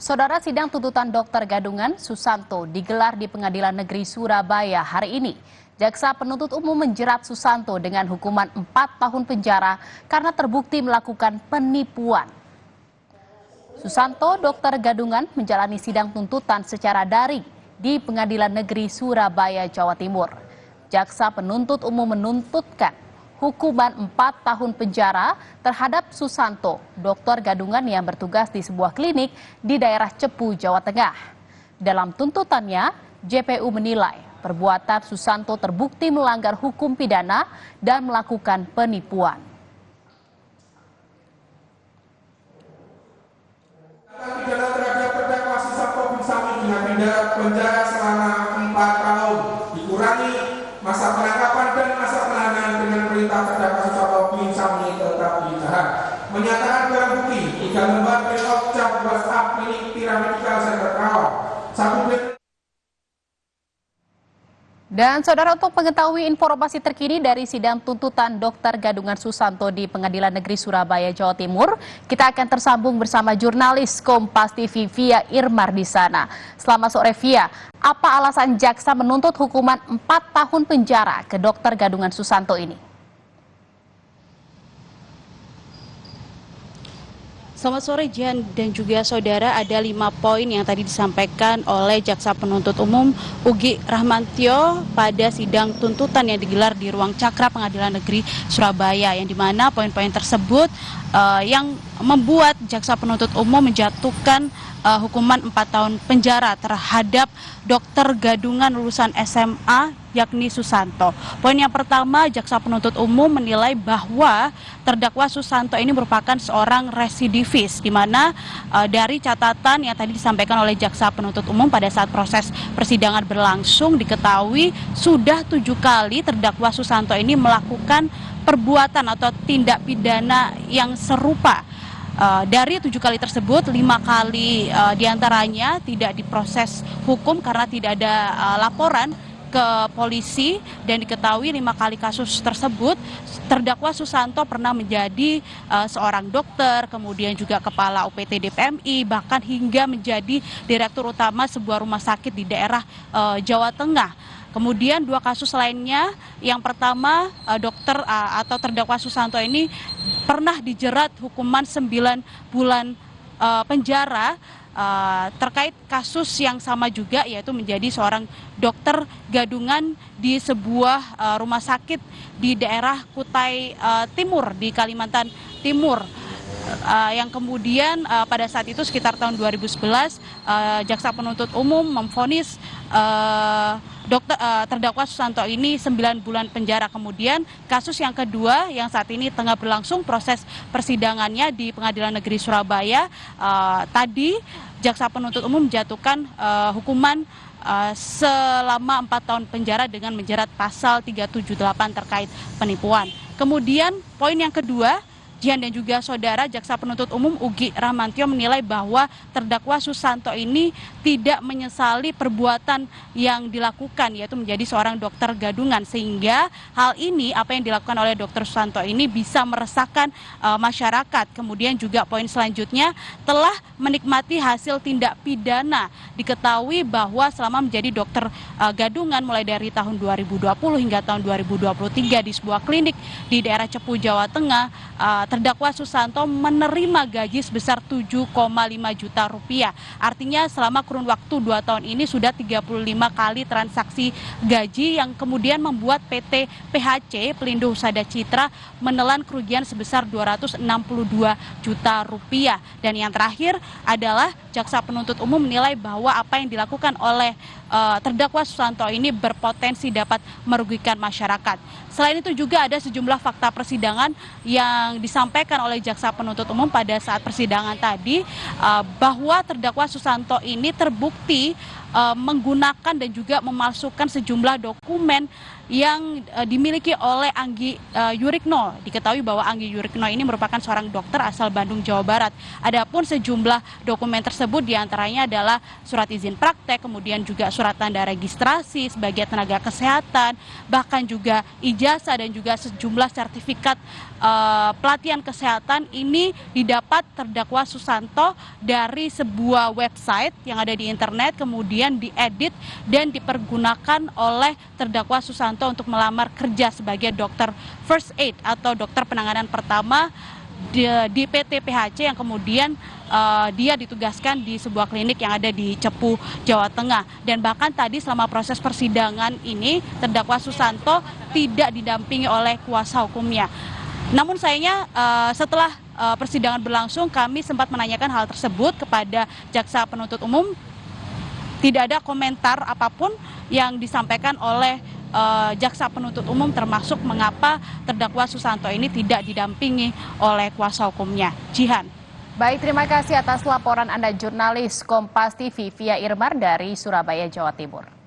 Saudara, sidang tuntutan Dr. Gadungan Susanto digelar di Pengadilan Negeri Surabaya hari ini. Jaksa penuntut umum menjerat Susanto dengan hukuman 4 tahun penjara karena terbukti melakukan penipuan. Susanto, Dr. Gadungan menjalani sidang tuntutan secara daring di Pengadilan Negeri Surabaya, Jawa Timur. Jaksa penuntut umum menuntutkan hukuman 4 tahun penjara terhadap Susanto, dokter gadungan yang bertugas di sebuah klinik di daerah Cepu, Jawa Tengah. Dalam tuntutannya, JPU menilai perbuatan Susanto terbukti melanggar hukum pidana dan melakukan penipuan. Pidana terhadap terdakwa Susanto bisa dengan pidana penjara selama 4 tahun, dikurangi masa penangkapan dan masa penahanan dengan perintah terdakwa Susanto bin Sami tetap ditahan. Menyatakan barang bukti 3 lembar print cap WhatsApp milik Tira Medical Center Karawang. Dan saudara, untuk mengetahui informasi terkini dari sidang tuntutan Dr. Gadungan Susanto di Pengadilan Negeri Surabaya, Jawa Timur, kita akan tersambung bersama jurnalis Kompas TV Via Irmar di sana. Selamat sore Via, apa alasan jaksa menuntut hukuman 4 tahun penjara ke Dr. Gadungan Susanto ini? Selamat sore Jan dan juga saudara, ada 5 poin yang tadi disampaikan oleh Jaksa Penuntut Umum Ugi Rahmantio pada sidang tuntutan yang digelar di Ruang Cakra Pengadilan Negeri Surabaya, yang dimana poin-poin tersebut yang membuat Jaksa Penuntut Umum menjatuhkan hukuman 4 tahun penjara terhadap dokter gadungan lulusan SMA yakni Susanto. Poin yang pertama, Jaksa Penuntut Umum menilai bahwa terdakwa Susanto ini merupakan seorang residivis, di mana dari catatan yang tadi disampaikan oleh Jaksa Penuntut Umum pada saat proses persidangan berlangsung diketahui sudah 7 kali terdakwa Susanto ini melakukan perbuatan atau tindak pidana yang serupa. Dari 7 kali tersebut, 5 kali diantaranya tidak diproses hukum karena tidak ada laporan ke polisi, dan diketahui 5 kali kasus tersebut terdakwa Susanto pernah menjadi seorang dokter, kemudian juga kepala UPTD PMI, bahkan hingga menjadi direktur utama sebuah rumah sakit di daerah Jawa Tengah. Kemudian 2 kasus lainnya, yang pertama dokter atau terdakwa Susanto ini pernah dijerat hukuman 9 bulan penjara terkait kasus yang sama juga, yaitu menjadi seorang dokter gadungan di sebuah rumah sakit di daerah Kutai Timur di Kalimantan Timur. Yang kemudian pada saat itu sekitar tahun 2011 Jaksa Penuntut Umum memvonis terdakwa Susanto ini 9 bulan penjara. Kemudian kasus yang kedua yang saat ini tengah berlangsung proses persidangannya di Pengadilan Negeri Surabaya, tadi Jaksa Penuntut Umum menjatuhkan hukuman selama 4 tahun penjara dengan menjerat pasal 378 terkait penipuan. Kemudian poin yang kedua, Jian dan juga saudara, Jaksa Penuntut Umum Ugi Rahmantio menilai bahwa terdakwa Susanto ini tidak menyesali perbuatan yang dilakukan, yaitu menjadi seorang dokter gadungan, sehingga hal ini, apa yang dilakukan oleh dokter Susanto ini bisa meresahkan masyarakat. Kemudian juga poin selanjutnya, telah menikmati hasil tindak pidana. Diketahui bahwa selama menjadi dokter gadungan mulai dari tahun 2020 hingga tahun 2023 di sebuah klinik di daerah Cepu, Jawa Tengah, terdakwa Susanto menerima gaji sebesar 7,5 juta rupiah. Artinya selama kurun waktu 2 tahun ini sudah 35 kali transaksi gaji, yang kemudian membuat PT PHC Pelindo Husada Citra menelan kerugian sebesar 262 juta rupiah. Dan yang terakhir adalah Jaksa Penuntut Umum menilai bahwa apa yang dilakukan oleh terdakwa Susanto ini berpotensi dapat merugikan masyarakat. Selain itu juga ada sejumlah fakta persidangan yang disampaikan oleh Jaksa Penuntut Umum pada saat persidangan tadi, bahwa terdakwa Susanto ini terbukti menggunakan dan juga memalsukan sejumlah dokumen yang dimiliki oleh Anggi Yurikno. Diketahui bahwa Anggi Yurikno ini merupakan seorang dokter asal Bandung, Jawa Barat. Adapun sejumlah dokumen tersebut diantaranya adalah surat izin praktek, kemudian juga surat tanda registrasi sebagai tenaga kesehatan, bahkan juga ijazah dan juga sejumlah sertifikat pelatihan kesehatan ini didapat terdakwa Susanto dari sebuah website yang ada di internet, kemudian diedit dan dipergunakan oleh terdakwa Susanto untuk melamar kerja sebagai dokter first aid atau dokter penanganan pertama di PT PHC yang kemudian dia ditugaskan di sebuah klinik yang ada di Cepu, Jawa Tengah. Dan bahkan tadi selama proses persidangan ini terdakwa Susanto tidak didampingi oleh kuasa hukumnya. Namun sayangnya setelah persidangan berlangsung kami sempat menanyakan hal tersebut kepada jaksa penuntut umum. Tidak ada komentar apapun yang disampaikan oleh jaksa penuntut umum termasuk mengapa terdakwa Susanto ini tidak didampingi oleh kuasa hukumnya. Jihan. Baik, terima kasih atas laporan Anda jurnalis Kompas TV Via Irmar dari Surabaya, Jawa Timur.